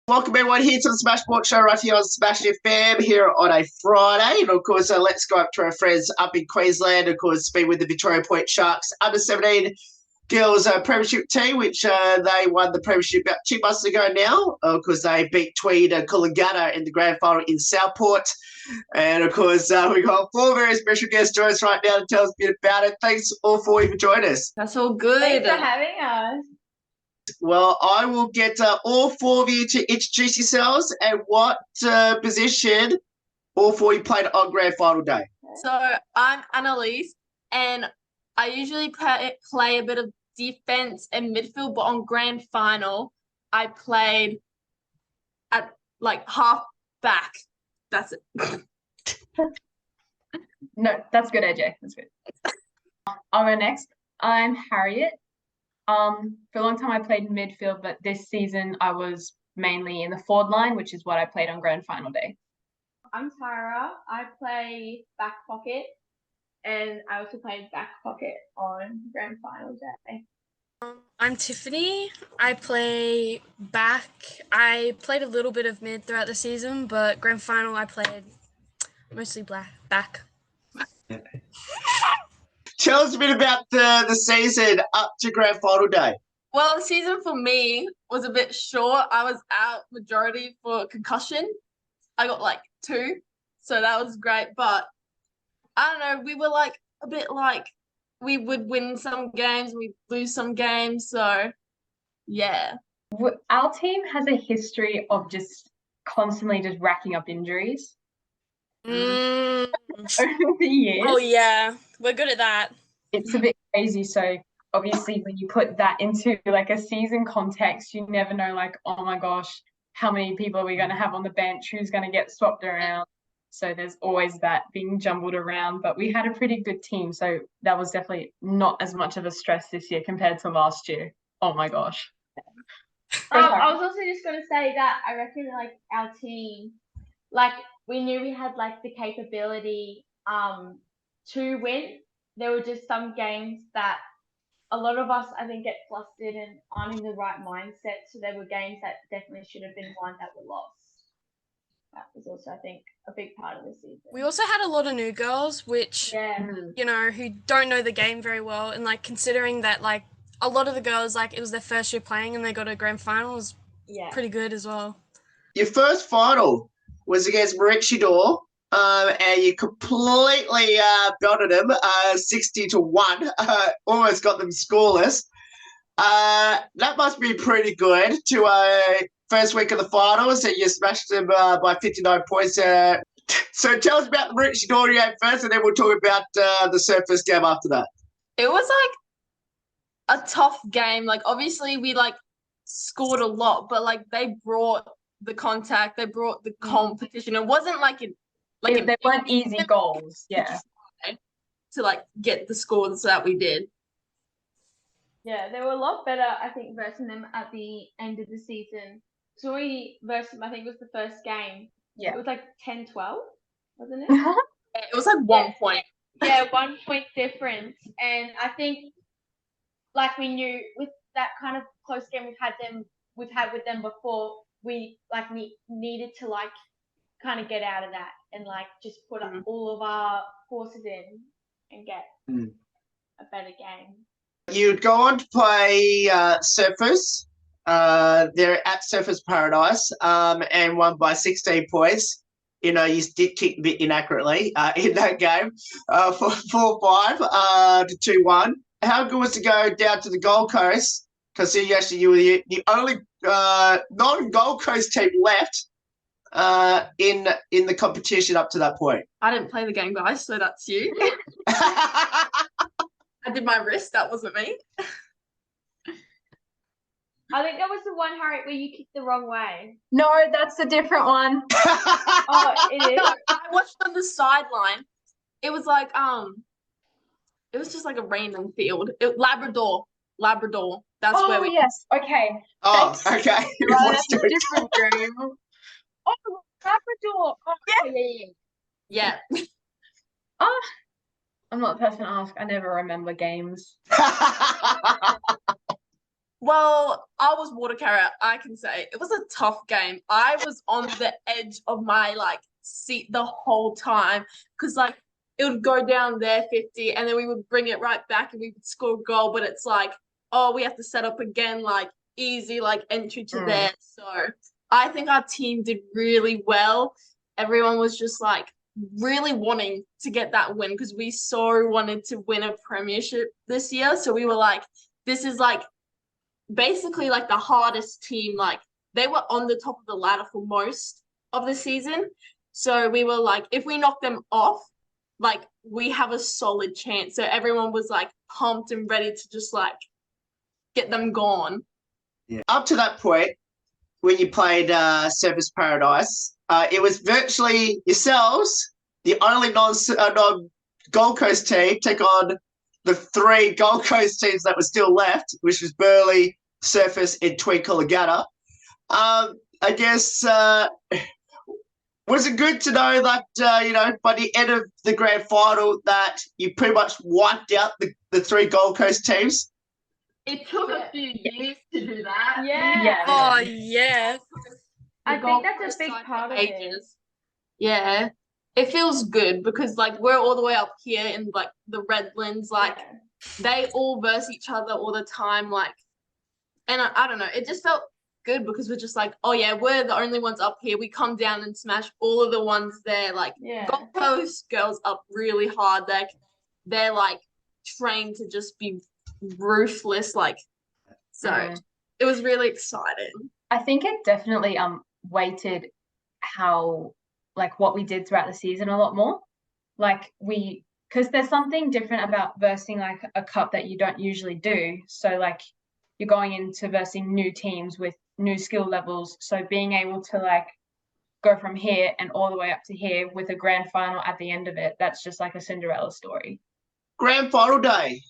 Welcome everyone here to the Smash Sport Show right here on Smash FM here on a Friday. And of course, let's go up to our friends up in Queensland. Of course, been with the Victoria Point Sharks under-17 girls Premiership team, which they won the Premiership about 2 months ago now. Of course, they beat Tweed and Coolangatta in the grand final in Southport. And of course, we've got 4 very special guests joining us right now to tell us a bit about it. Thanks all 4 of you for joining us. That's all good. Thanks for having us. Well, I will get all 4 of you to introduce yourselves and what position all 4 of you played on grand final day. So I'm Annalise, and I usually play a bit of defense and midfield, but on grand final, I played at like half back. That's it. No, that's good, AJ. That's good. I'll go next. I'm Harriet. For a long time I played midfield, but this season I was mainly in the forward line, which is what I played on grand final day. I'm Tyra. I play back pocket, and I also played back pocket on grand final day. I'm Tiffany. I play back. I played a little bit of mid throughout the season, but grand final I played mostly back. Tell us a bit about the season up to grand final day. Well, the season for me was a bit short. I was out majority for concussion. I got like 2, so that was great. But I don't know, we were like a bit like we would win some games, we'd lose some games. So yeah. Our team has a history of just constantly just racking up injuries over the years. Oh yeah, we're good at that. It's a bit crazy. So obviously when you put that into like a season context, you never know, like, oh my gosh, how many people are we going to have on the bench? Who's going to get swapped around? So there's always that being jumbled around, but we had a pretty good team. So that was definitely not as much of a stress this year compared to last year. Oh my gosh. I was also just going to say that I reckon like our team, like we knew we had like the capability to win. There were just some games that a lot of us, I think, get flustered and aren't in the right mindset. So there were games that definitely should have been won that were lost. That was also, I think, a big part of the season. We also had a lot of new girls, which, you know, who don't know the game very well. And, like, considering that, like, a lot of the girls, like, it was their first year playing and they got a grand final was pretty good as well. Your first final was against Maroochydore, and you completely belted them 60-1, almost got them scoreless. That must be pretty good to first week of the finals, and you smashed them by 59 points. So tell us about the Maroochydore game first, and then we'll talk about the Surfers game after that. It was like a tough game. Like obviously we like scored a lot, but like they brought the contact, they brought the competition. It wasn't like they weren't easy goals, to like get the scores that we did. Yeah, they were a lot better, I think, versus them at the end of the season. So we versus them, I think it was the first game. Yeah. It was like 10-12, wasn't it? It was like 1 point. Yeah, 1 point difference. And I think like we knew with that kind of close game we've had with them before, we like needed to like kind of get out of that and like just put up all of our forces in and get a better game. You'd go on to play Surfers. They're at Surfers Paradise and won by 16 points. You know, you did kick a bit inaccurately in that game, 4-5 to 2-1. How good was to go down to the Gold Coast? Because you were the only non-Gold Coast team left in the competition up to that point. I didn't play the game, guys, so that's you. I did my wrist, that wasn't me. I think that was the one, Harriet, where you kicked the wrong way. No, that's a different one. Oh, it is? No, I watched on the sideline. It was like, it was just like a random field. Labrador. That's where we... yes, okay. Oh, thanks. okay. That's a different game. Oh, Labrador. Oh, yeah. Oh, I'm not the person to ask. I never remember games. Well, I was water carrier. I can say it was a tough game. I was on the edge of my seat the whole time because it would go down there 50 and then we would bring it right back and we would score a goal. But it's oh, we have to set up again, easy entry to there. So I think our team did really well. Everyone was just really wanting to get that win because we so wanted to win a premiership this year. So we were this is basically the hardest team. They were on the top of the ladder for most of the season. So we were if we knock them off, we have a solid chance. So everyone was pumped and ready to just get them gone. Yeah. Up to that point, when you played Surfers Paradise, it was virtually yourselves, the only non-Gold Coast team, take on the 3 Gold Coast teams that were still left, which was Burleigh, Surfers, and Tweed Coolangatta. I guess, was it good to know that, by the end of the grand final that you pretty much wiped out the 3 Gold Coast teams? It took a few years to do that. Yeah. Oh, yeah. I think that's a big part of it. Yeah. It feels good because we're all the way up here in the Redlands. They all verse each other all the time. And I don't know, it just felt good because we're just oh yeah, we're the only ones up here. We come down and smash all of the ones there. Gold Coast girls up really hard. They're trained to just be ruthless. So it was really exciting. I think it definitely weighted how what we did throughout the season a lot more. Because there's something different about versing a cup that you don't usually do. So you're going into versing new teams with new skill levels. So being able to go from here and all the way up to here with a grand final at the end of it, that's just a Cinderella story. Grand final day,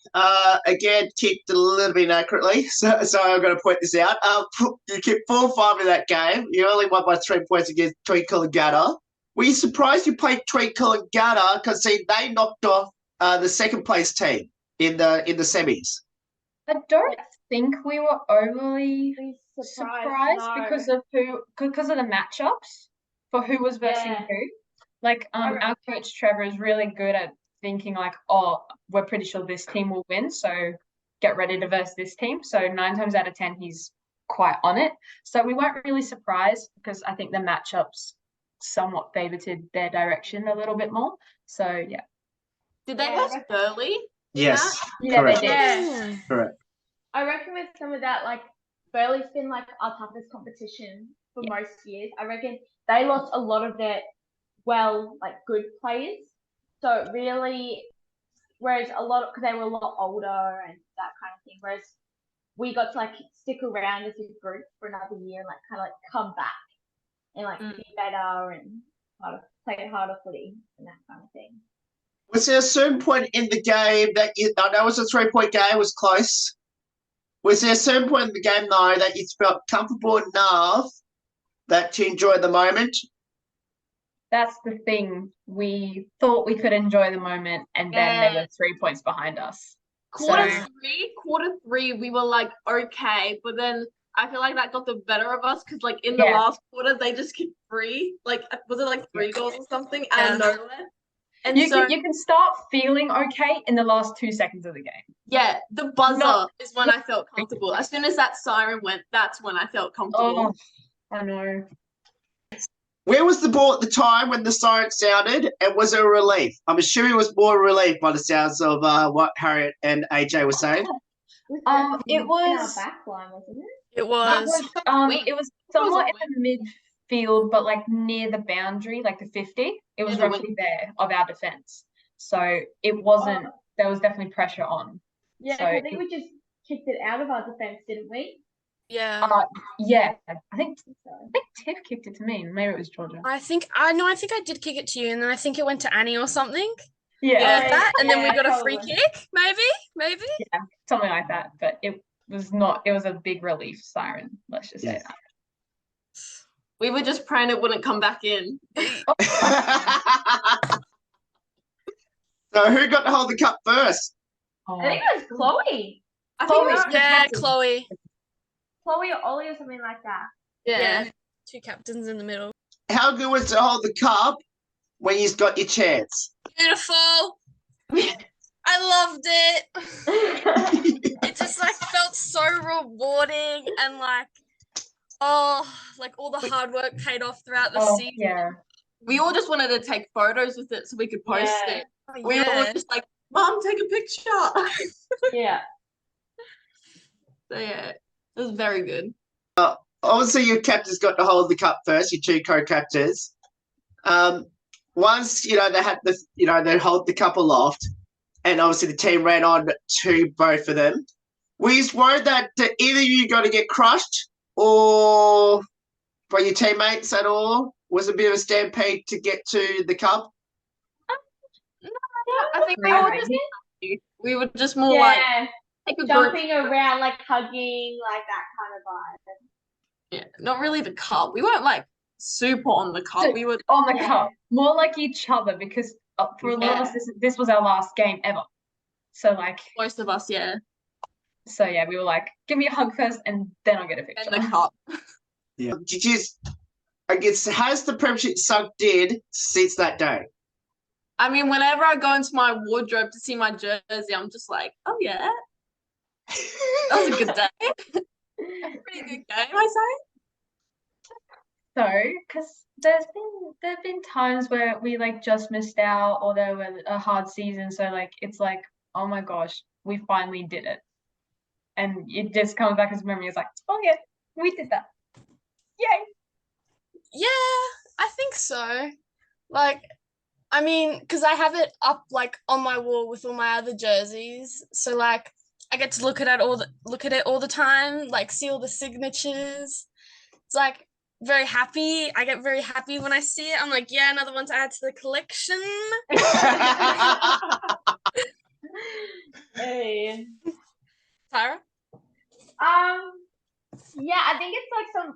again, kicked a little bit inaccurately, so I'm going to point this out. You kicked 4-5 in that game. You only won by 3 points against Tweed Coolangatta. Were you surprised you played Tweed Coolangatta because they knocked off the second place team in the semis? I don't think we were overly surprised no. because of the matchups for who was versing who. Our coach Trevor is really good at thinking oh, we're pretty sure this team will win, so get ready to verse this team. So 9 times out of 10 he's quite on it. So we weren't really surprised because I think the matchups somewhat favoured their direction a little bit more. So yeah. Did they verse Burleigh? Yes. Yeah, correct. they did. Yeah. Correct. I reckon with some of that, Burleigh's been our toughest competition for most years. I reckon they lost a lot of their good players. So it really, whereas because they were a lot older and that kind of thing, whereas we got to stick around as a group for another year and come back and be better and play harder footy and that kind of thing. Was there a certain point in the game that I know it was a 3-point game, it was close. Was there a certain point in the game though that you felt comfortable enough that you enjoyed the moment? That's the thing. We thought we could enjoy the moment, and then there were 3 points behind us. Quarter three, we were okay, but then I feel that got the better of us because in the last quarter they just kicked 3. Was it 3 goals or something out of nowhere? And you can start feeling okay in the last 2 seconds of the game. Yeah, the buzzer is when I felt comfortable. As soon as that siren went, that's when I felt comfortable. Oh, I know. Where was the ball at the time when the siren sounded, and was it a relief? I'm assuming it was more relief by the sounds of what Harriet and AJ were saying. It was in our back line, wasn't it? It was. It was somewhat in the midfield, but near the boundary, the 50. It was roughly there of our defence. So it wasn't. There was definitely pressure on. Yeah, so I think we just kicked it out of our defence, didn't we? Yeah. Yeah. I think Tiff kicked it to me. Maybe it was Georgia. I think I did kick it to you, and then I think it went to Annie or something. Yeah. And then we got a free kick, maybe. Yeah, something like that. But it was not. It was a big relief siren. Let's just say that. We were just praying it wouldn't come back in. So who got to hold the cup first? I think it was Chloe. Chloe. Chloe or Ollie or something like that. Yeah. 2 captains in the middle. How good was to hold the cup when you got your chance? Beautiful. I loved it. It just like felt so rewarding and like, oh, like all the hard work paid off throughout the season. Yeah. We all just wanted to take photos with it so we could post it. We were all just like, Mom, take a picture. Yeah. So yeah, it was very good. Obviously, your captains got to hold the cup first, your 2 co-captains. Once, they had the, they hold the cup aloft, and obviously the team ran on to both of them. Were you worried that either you got to get crushed or by your teammates at all? Was it a bit of a stampede to get to the cup? No, I think we were just more like jumping around, like hugging, like that kind of vibe. Yeah, not really the cup. We weren't like super on the cup. We were on the cup, more like each other, because for a lot of us, this was our last game ever. So like most of us, yeah. So yeah, we were like, give me a hug first, and then I'll get a picture. And the cup. Yeah. I guess, has the Premiership sunk in since that day? I mean, whenever I go into my wardrobe to see my jersey, I'm just like, oh yeah, that was a good day. Pretty good game, I say. So, because there've been times where we like just missed out, or there were a hard season. So like it's like, oh my gosh, we finally did it, and it just comes back as a memory. It's like, oh yeah, we did that. Yay! Yeah, I think so. Like, I mean, because I have it up like on my wall with all my other jerseys, so like I get to look at it all the time, like see all the signatures. It's like very happy. I get very happy when I see it. I'm like, yeah, another one to add to the collection. Hey. Tyra? Yeah, I think it's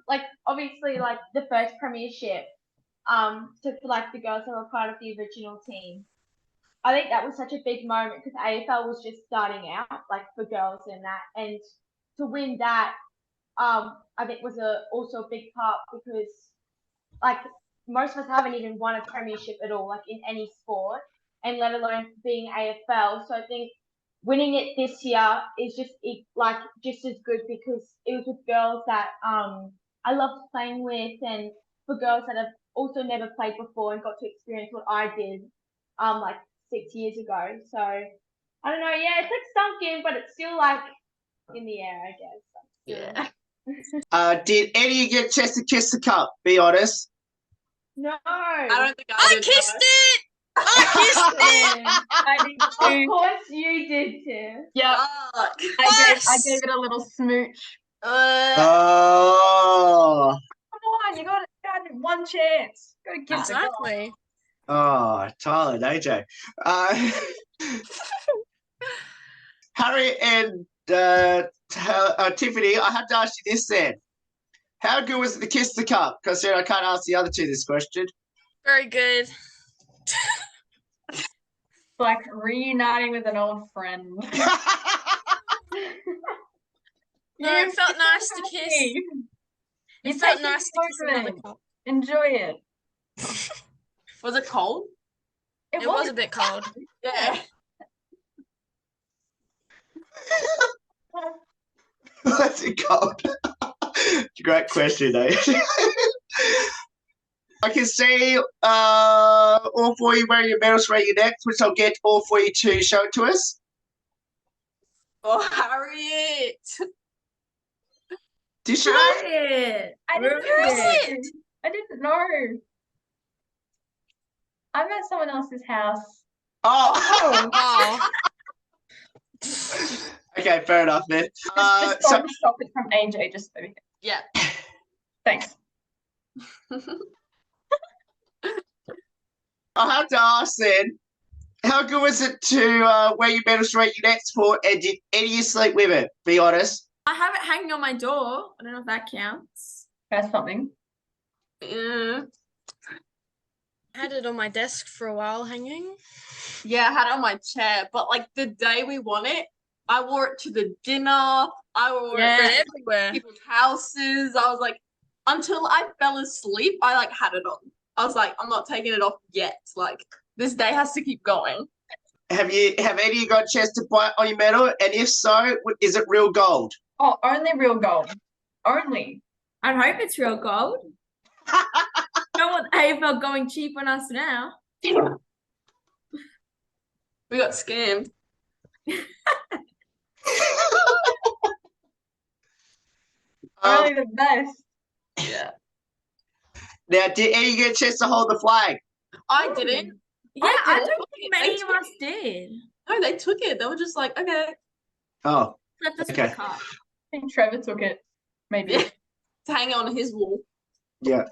like obviously like the first premiership, for like the girls that were part of the original team. I think that was such a big moment because AFL was just starting out, like for girls and that, and to win that, I think was also a big part because like most of us haven't even won a premiership at all, like in any sport, and let alone being AFL. So I think winning it this year is just as good because it was with girls that I loved playing with, and for girls that have also never played before and got to experience what I did like 6 years ago. So I don't know, yeah, it's like sunk in, but it's still like in the air, I guess. Yeah. Did any of you get a chance to kiss the cup? Be honest. No. I don't think I did. Kissed it! I kissed it! I did too. Of course you did too. Yeah. I gave it a little smooch. Oh. Come on, you got one chance. Got to kiss Exactly. Oh, Tyler and AJ. Harry and Tiffany, I have to ask you this then. How good was it to kiss the cup? Because I can't ask the other two this question. Very good. Like reuniting with an old friend. No, it felt nice to kiss. It felt nice to kiss another cup. Enjoy it. Was it cold? It was a bit cold. Yeah. What's it called? Great question, eh? I can see all 4 of you wearing your medals for your necks, which I'll get all 4 of you to show it to us. Oh, Harriet. Did she? Harriet. I didn't know. I'm at someone else's house. Oh. Okay, fair enough, man. Just stop it from AJ, just over here. Yeah. Thanks. I have to ask then, how good was it to wear your medals to your next sport, and did any of you sleep with it? Be honest. I have it hanging on my door. I don't know if that counts. That's something. Yeah. I had it on my desk for a while hanging. Yeah, I had it on my chair, but like the day we won it, I wore it to the dinner, I wore Yeah, it everywhere. people's houses. I was like, until I fell asleep, I like had it on. I was like, I'm not taking it off yet. Like this day has to keep going. Have any of you got a chance to buy it on your medal? And if so, is it real gold? Oh, only real gold. Only. I hope it's real gold. Don't want AFL going cheap on us now. We got scammed. Only the best. Yeah. Now, did any of you get a chance to hold the flag? I didn't. Yeah, I did. don't think many of us did. No, they took it. They were just like, okay. Oh, Left us Okay. with a cup. I think Trevor took it. Maybe. Yeah. To hang it on his wall. yeah.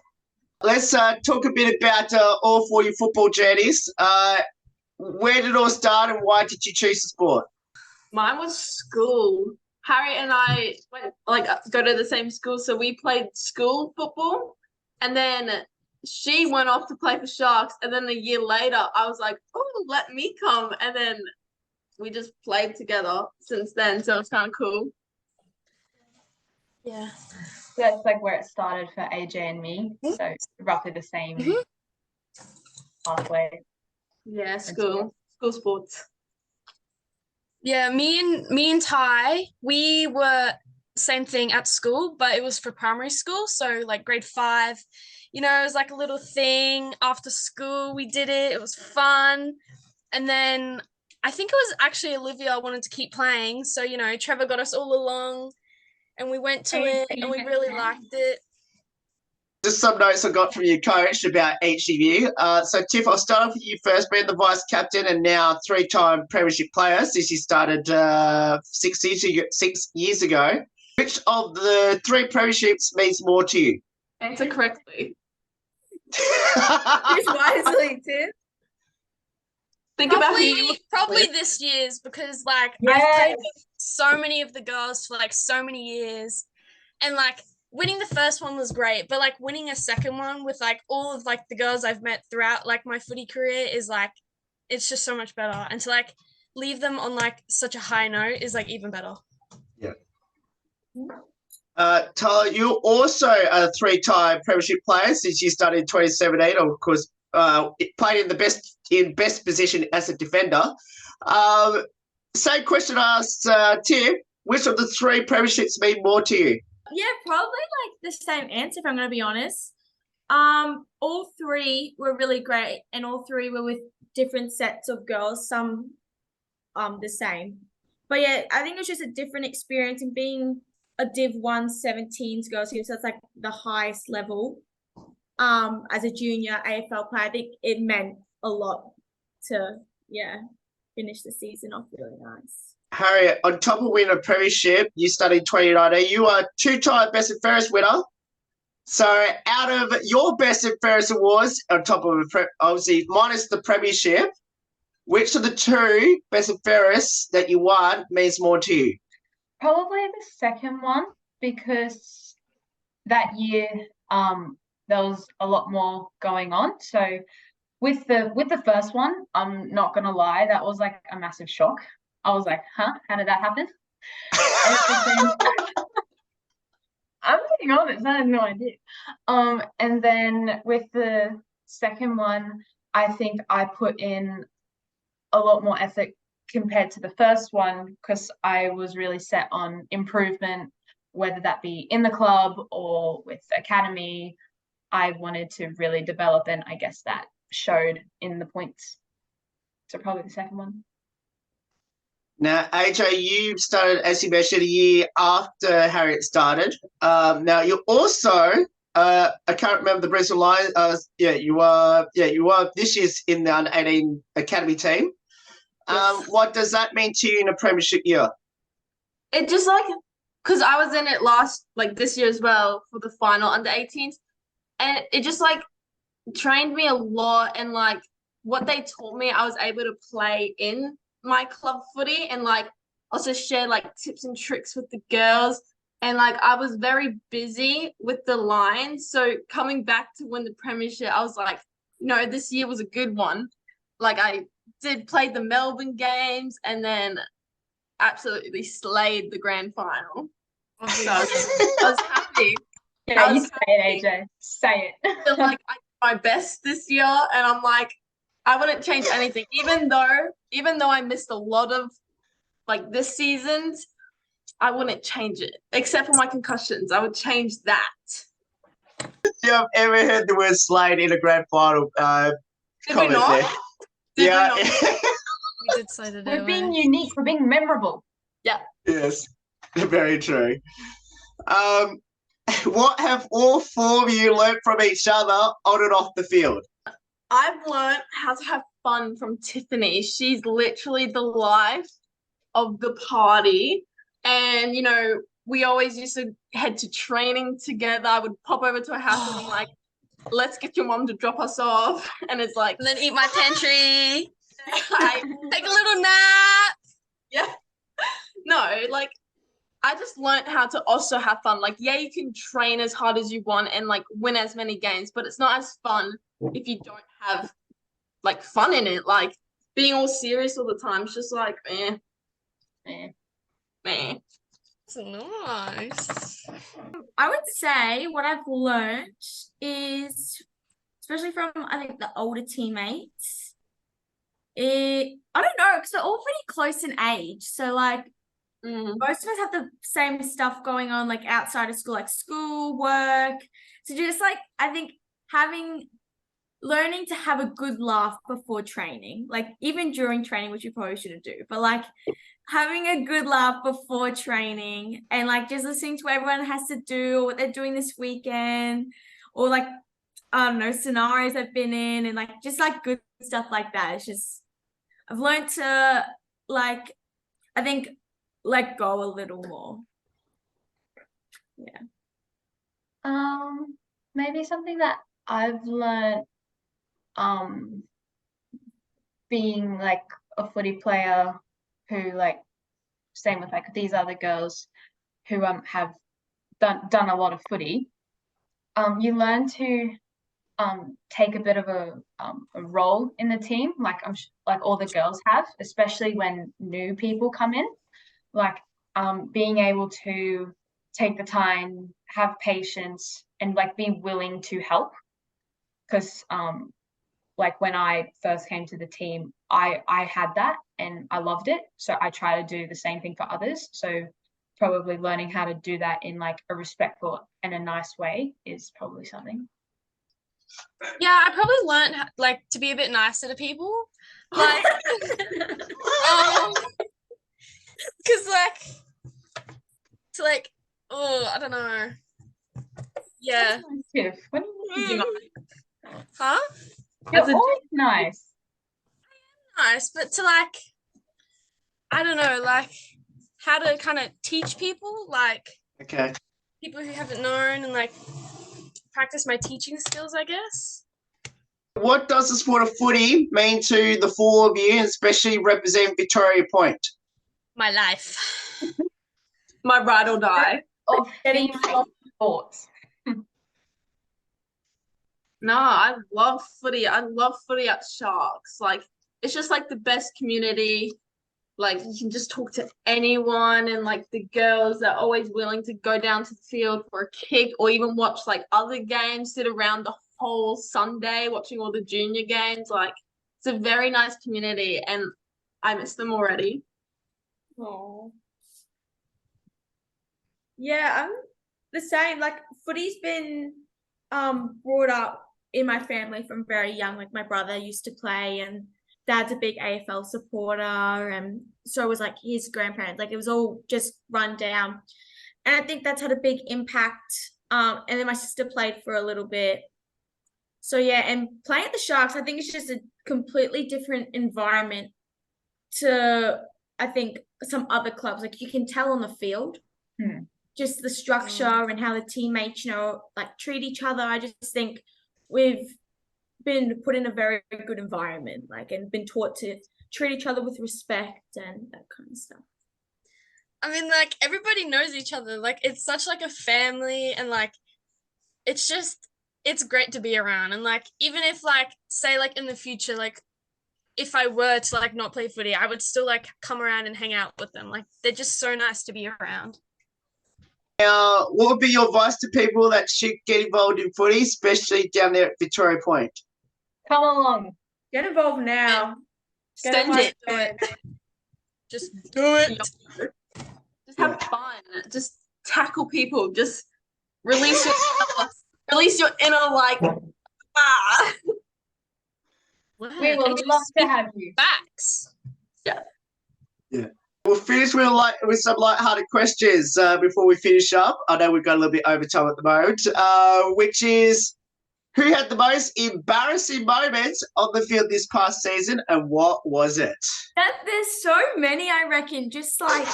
Let's talk a bit about all 40 football journeys. Where did it all start and why did you choose the sport? Mine was school. Harry and I went go to the same school, so we played school football, and then she went off to play for Sharks, and then a year later, I was like, "Oh, let me come," and then we just played together since then. So it's kind of cool. Yeah. So that's like where it started for AJ and me. So roughly the same pathway. Yeah, school sports. Yeah, me and Ty, we were same thing at school, but it was for primary school. So like grade 5, it was like a little thing after school. We did it. It was fun. And then I think it was actually Olivia wanted to keep playing. So, Trevor got us all along and we went to it and we really liked it. Just some notes I got from your coach about each of you. So, Tiff, I'll start off with you first, being the vice captain and now 3-time Premiership player since you started 6 years ago. Which of the 3 Premierships means more to you? Answer correctly. Choose wisely, Tiff. Think about who you Probably this year's because I've Yes. played with so many of the girls for so many years, and winning the first one was great, but winning a second one with all of the girls I've met throughout my footy career is it's just so much better, and to leave them on such a high note is even better. Yeah. Tyler, you also are a 3-time Premiership player since you started in 2017. Of course, played in the best position as a defender. Same question I asked Tim. Which of the 3 Premierships mean more to you? Yeah, probably the same answer if I'm going to be honest. All 3 were really great and all 3 were with different sets of girls, some the same. But yeah, I think it's just a different experience and being a Div 1 17s girls team, so it's the highest level. As a junior AFL player, I think it meant a lot to finish the season off really nice. Harriet, on top of winning a premiership, you studied 2019. You are 2-time Best and Fairest winner. So out of your Best and Fairest awards, on top of obviously minus the premiership, which of the 2 Best and Fairest that you won means more to you? Probably the second one, because that year there was a lot more going on. So with the first one, I'm not gonna lie, that was a massive shock. I was like, huh? How did that happen? I'm being honest, I had no idea. And then with the second one, I think I put in a lot more effort compared to the first one because I was really set on improvement, whether that be in the club or with the academy. I wanted to really develop, and I guess that showed in the points. So probably the second one. Now, AJ, you started, as you mentioned, a year after Harriet started. Now, you also, I can't remember the Brisbane Lions. You are this year's in the under-18 academy team. Yes. What does that mean to you in a premiership year? It just because I was in it this year as well for the final under 18s, and it just trained me a lot, and what they taught me, I was able to play in my club footy and also share tips and tricks with the girls, and I was very busy with the Lions, so coming back to win the premiership, I was this year was a good one. I did play the Melbourne games, and then absolutely slayed the grand final. So Obviously. I was happy. Yeah, I you was say it, AJ. Say I feel it. like I did my best this year, and I'm like, I wouldn't change anything, even though I missed a lot of like this season's. I wouldn't change it, except for my concussions. I would change that. You have ever heard the word slayed in a grand final? Did we Comment not? there. Did Yeah. we not? We did say that. We're being unique. We're being memorable. Yes, very true. What have all four of you learnt from each other on and off the field? I've learned how to have fun from Tiffany. She's literally the life of the party. And, you know, we always used to head to training together. I would pop over to her house and I'm like, let's get your mom to drop us off. And it's like, And then eat my pantry. I, Take a little nap. yeah. No, like, I just learned how to also have fun. Like, yeah, you can train as hard as you want and like win as many games, but it's not as fun if you don't have like fun in it. Like being all serious all the time, it's just like, meh. So nice. I would say what I've learned is, especially from I think the older teammates, I don't know, because they're all pretty close in age. So like most of us have the same stuff going on, like outside of school, like school, work. So just like I think learning to have a good laugh before training, like even during training, which you probably shouldn't do, but like having a good laugh before training and like just listening to what everyone has to do or what they're doing this weekend or like, I don't know, scenarios I've been in and like just like good stuff like that. It's just, I've learned to like, I think let go a little more. Yeah. Maybe something that I've learned being like a footy player who like same with like these other girls who have done a lot of footy. You learn to take a bit of a role in the team, like like all the girls have, especially when new people come in. Like being able to take the time, have patience, and like be willing to help. Because like when I first came to the team, I had that and I loved it. So I try to do the same thing for others. So probably learning how to do that in like a respectful and a nice way is probably something. Yeah, I probably learned like to be a bit nicer to people. Like because like oh, I don't know. Yeah. Tiff, when Huh? you're always nice. Nice, but to like I don't know, like how to kind of teach people, like Okay. people who haven't known and like practice my teaching skills, I guess. What does the sport of footy mean to the four of you, and especially represent Victoria Point? My life. My ride or die. Of female sports. No, I love footy. I love footy at Sharks. Like, it's just like the best community. Like, you can just talk to anyone, and like the girls are always willing to go down to the field for a kick or even watch like other games, sit around the whole Sunday watching all the junior games. Like, it's a very nice community, and I miss them already. Oh. Yeah, I'm the same. Like footy's been brought up in my family from very young. Like my brother used to play and dad's a big AFL supporter and so was like his grandparents. Like it was all just run down. And I think that's had a big impact. And then my sister played for a little bit. So yeah, and playing at the Sharks, I think it's just a completely different environment to I think some other clubs. Like you can tell on the field. Just the structure and how the teammates, you know, like treat each other. I just think we've been put in a very good environment, like, and been taught to treat each other with respect and that kind of stuff. I mean, like, everybody knows each other. Like, it's such, like, a family, and, like, it's just, it's great to be around. And, like, even if, like, say, like, in the future, like, if I were to like not play footy, I would still like come around and hang out with them. Like they're just so nice to be around. What would be your advice to people that should get involved in footy, especially down there at Victoria Point? Come along. Get involved now. Get Send it. Do it. Just do it. Just have fun. Just tackle people. Just release your inner like We would love to have you. Facts. We'll finish with some light-hearted questions before we finish up. I know we've got a little bit over time at the moment, which is, who had the most embarrassing moments on the field this past season, and what was it? There's so many, I reckon. Just like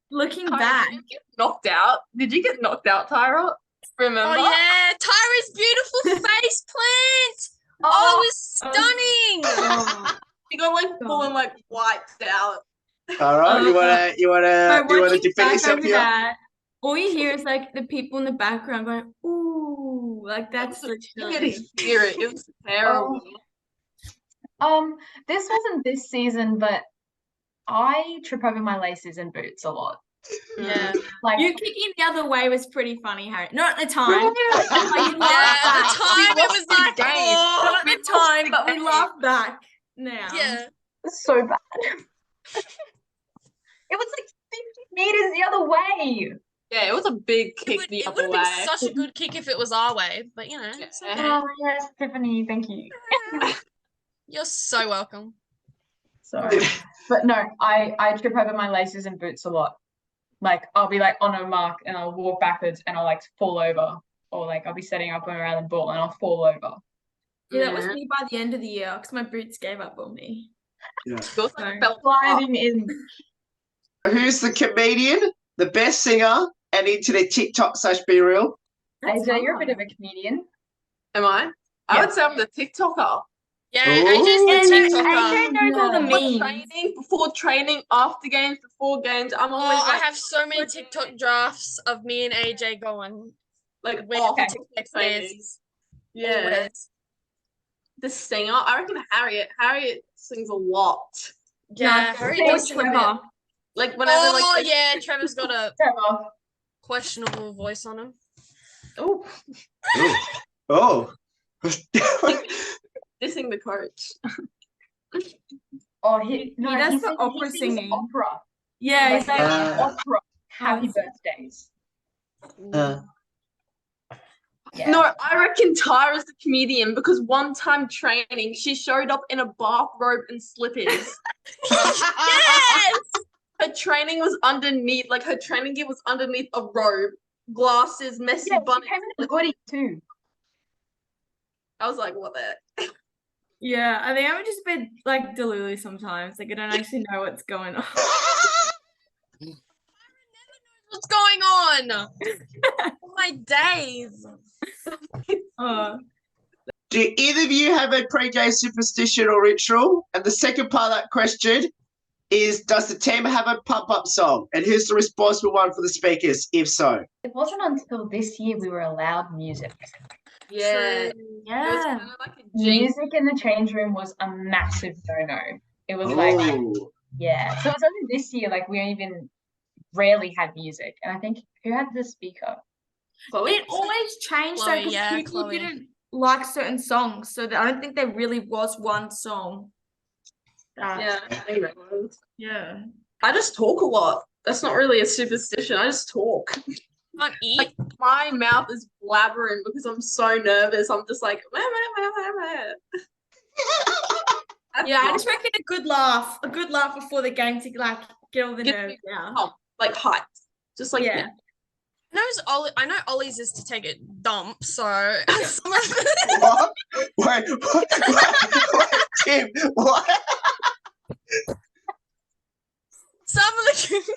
looking Tyra, back. Did you get knocked out? Did you get knocked out, Tyra? Remember? Oh yeah, Tyra's beautiful face plant. Oh, it was stunning. Oh. You got like full and like wiped out. All right, you wanna defend yourself here? That, all you hear is like the people in the background going, "Ooh," like that's You could hear it. It was terrible. This wasn't this season, but I trip over my laces and boots a lot. Yeah. Like you kicking the other way was pretty funny, Harry. Not at the time. Yeah, at the time it was like, oh, Not at the time, but we laugh back now. yeah. it's so bad. It was like 50 meters the other way. Yeah, it was a big It kick would, the it other would have way. been such a good kick if it was our way, but you know, it's okay. Oh yes, Tiffany, thank you. You're so welcome. Sorry. But no, I trip over my laces and boots a lot. Like I'll be like on a mark and I'll walk backwards and I'll like fall over. Or like I'll be setting up around the ball and I'll fall over. Yeah, that was me by the end of the year because my boots gave up on me. Yeah. Feels like felt Sliding in. Who's the comedian, the best singer, and internet TikTok/Be Real? AJ, you're a bit of a comedian. Am I? I would say I'm the TikToker. Yeah, Ooh. AJ's the TikToker. AJ knows all the Before memes. training, after games, before games, I'm always Oh, I like, have so many TikTok drafts of me and AJ going. like With off TikTok training. dances. Yeah. Always. The singer, I reckon Harriet. Harriet sings a lot. Yeah, Nah, Harry or does sing a bit. Trevor. Like whenever Oh like yeah, Trevor's got a Trevor. questionable voice on him. oh, Oh. dissing the coach. Oh, he does the sings- opera sings singing. Opera. Yeah, he's like, Opera. Happy birthdays. Yeah. No, I reckon Tyra's the comedian because one time training, she showed up in a bathrobe and slippers. Yes! Her training was underneath, like her training gear was underneath a robe, glasses, messy Yeah, bunny. she came in a hoodie too. I was like, what the? yeah, I think I'm just a bit like delulu sometimes. Like I don't actually know what's going on. What's going on? Oh, my days. Oh. Do either of you have a pre-game superstition or ritual? And the second part of that question is, does the team have a pump-up song? And who's the responsible one for the speakers, if so? It wasn't until this year we were allowed music. Yeah. Yeah. It was kind of like a jinx. Music in the change room was a massive no-no. It was like, Oh. yeah. So it was only this year, like we even rarely had music. And I think, who had the speaker? Chloe? It always changed though Chloe, because yeah, people Chloe. didn't like certain songs, so that I don't think there really was one song. Yeah, I think that was. Yeah. I just talk a lot. That's not really a superstition. I just talk. Can't eat. Like my mouth is blabbering because I'm so nervous. I'm just like, Yeah, I just reckon a good laugh before the game to like get all the Get nerves me out. pumped, like hyped. Just like Yeah. I know Ollie's is to take a dump, so some of What? Wait, Tim, what? the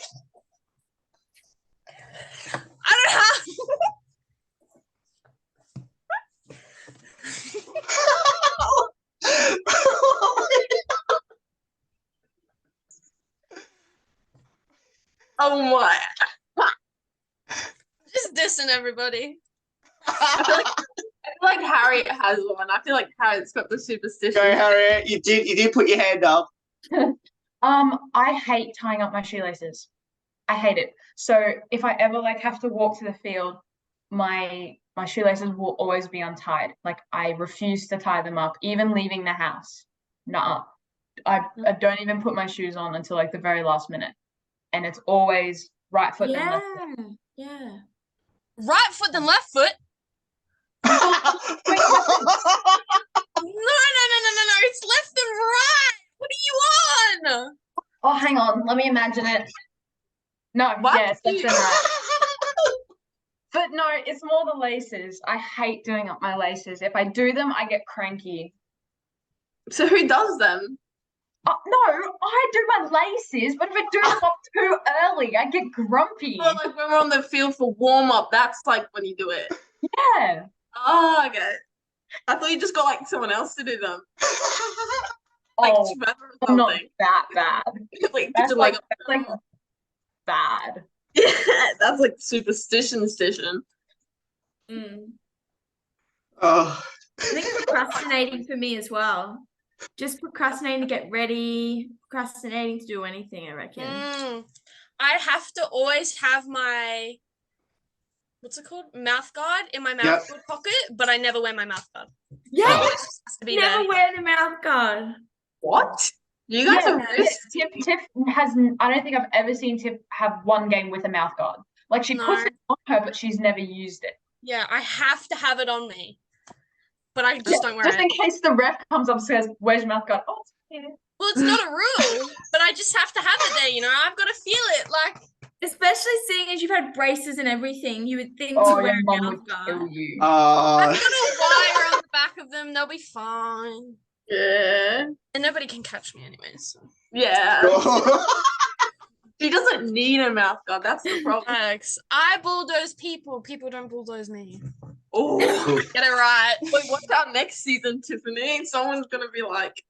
I don't have Oh my! just dissing everybody. I feel like Harriet has one. I feel like Harriet's got the superstition. Go, Harriet. You did put your hand up. I hate tying up my shoelaces. I hate it. So if I ever like have to walk to the field, my shoelaces will always be untied. Like I refuse to tie them up, even leaving the house. Nuh-uh. I don't even put my shoes on until like the very last minute. And it's always right foot then left foot. Yeah. Right foot then left foot. No. It's left and right. What are you on? Oh, hang on. Let me imagine it. No, What? yes, left and right. But no, it's more the laces. I hate doing up my laces. If I do them, I get cranky. So who does them? No, I do my laces, but if I do them up too early, I get grumpy. Well, like when we're on the field for warm up, that's like when you do it. Yeah. Oh, okay. I thought you just got like someone else to do them. Like Oh, Trevor or I'm not something. that bad. Like, That's just like bad. yeah, that's like superstition. Oh. I think procrastinating for me as well. Just procrastinating to get ready, procrastinating to do anything, I reckon. I have to always have my, what's it called? Mouth guard in my mouth guard pocket, but I never wear my mouth guard. Yeah, It always has to be never there. wear the mouth guard. What? You guys are really Tiff has. I don't think I've ever seen Tiff have one game with a mouth guard. Like she puts it on her, but she's never used it. Yeah, I have to have it on me, but I just don't wear Just it. in case the ref comes up and says, "Where's your mouth guard?" Oh, it's here. Well, it's not a rule, but I just have to have it there. You know, I've got to feel it. Like, Especially seeing as you've had braces and everything, you would think to Oh, wear your a mum mouth would guard. kill you. I've got a wire on the back of them. They'll be fine, yeah. and nobody can catch me anyways. So. Yeah. She doesn't need a mouth guard. That's the problem. Thanks. I bulldoze people. People don't bulldoze me. Oh. Get it right. Wait, what's our next season, Tiffany? Someone's gonna be like,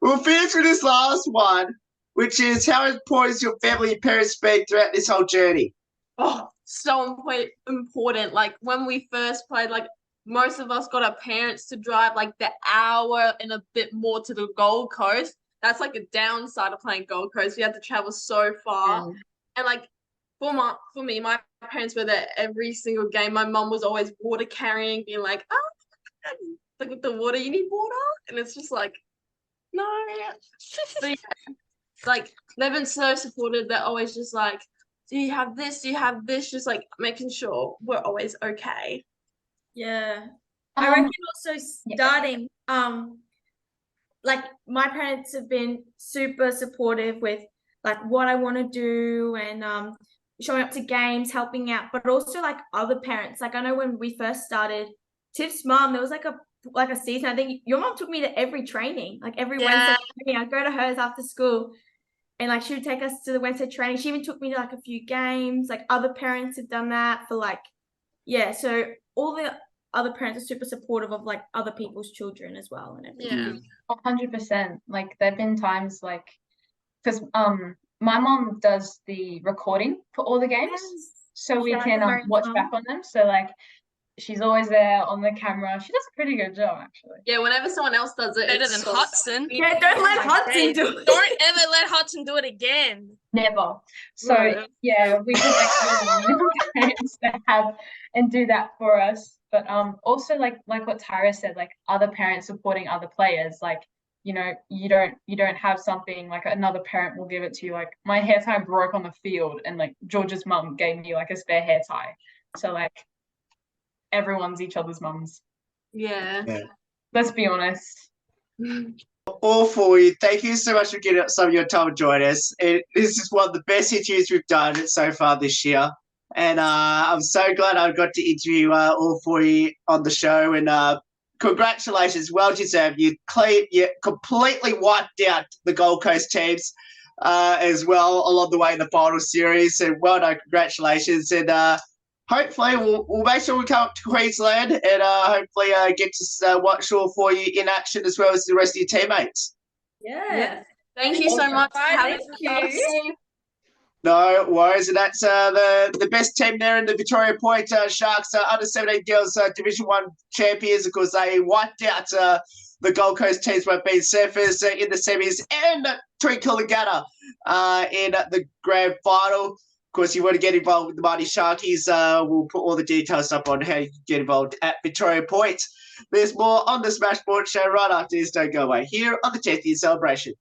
We'll finish with this last one, which is how important is your family and parents been throughout this whole journey? oh, so important. Like when we first played, like most of us got our parents to drive like the hour and a bit more to the Gold Coast. That's like a downside of playing Gold Coast. We had to travel so far. And like for me, my parents were there every single game. My mum was always water carrying, being like, oh, like with the water, you need water? And it's just like, no. But yeah, like they've been so supportive. They're always just like, do you have this? Do you have this? Just like making sure we're always okay. Yeah. I reckon also starting, like my parents have been super supportive with like what I want to do and showing up to games, helping out, but also like other parents. Like I know when we first started, Tiff's mom, there was like a season. I think your mom took me to every training, like every Wednesday training. I'd go to hers after school, and like she would take us to the Wednesday training. She even took me to like a few games. Like other parents have done that for like, yeah. So all the other parents are super supportive of like other people's children as well and everything. Yeah. 100%. Like there've been times like, because my mom does the recording for all the games, so we can watch back on them. So like she's always there on the camera. She does a pretty good job actually. Yeah, whenever someone else does it, Better it's than so Hudson. Yeah, don't let Hudson do it. Don't ever let Hudson do it again. Never. So Right. yeah, we can actually parents to have and do that for us. But also like what Tyra said, like other parents supporting other players, like you know, you don't have something like another parent will give it to you. Like my hair tie broke on the field, and like George's mum gave me like a spare hair tie. So like everyone's each other's mums. Yeah. Let's be honest. All for you. Thank you so much for getting up some of your time to join us. This is one of the best interviews we've done so far this year. And I'm so glad I got to interview all four of you on the show. And congratulations, well deserved. You completely wiped out the Gold Coast teams as well along the way in the final series. And well done, congratulations. And hopefully we'll make sure we come up to Queensland and hopefully get to watch all four of you in action as well as the rest of your teammates. Yeah. Thank you so much for having Thank you. us. No worries, and that's the best team there in the Victoria Point Sharks under 17 girls Division 1 champions. Of course, they wiped out the Gold Coast teams by being Surfers in the semis and Tweed Coolangatta in the grand final. Of course, you want to get involved with the Mighty Sharkies. We'll put all the details up on how you can get involved at Victoria Point. There's more on the Smash Sports Show right after this. Don't go away here on the 10th year celebration.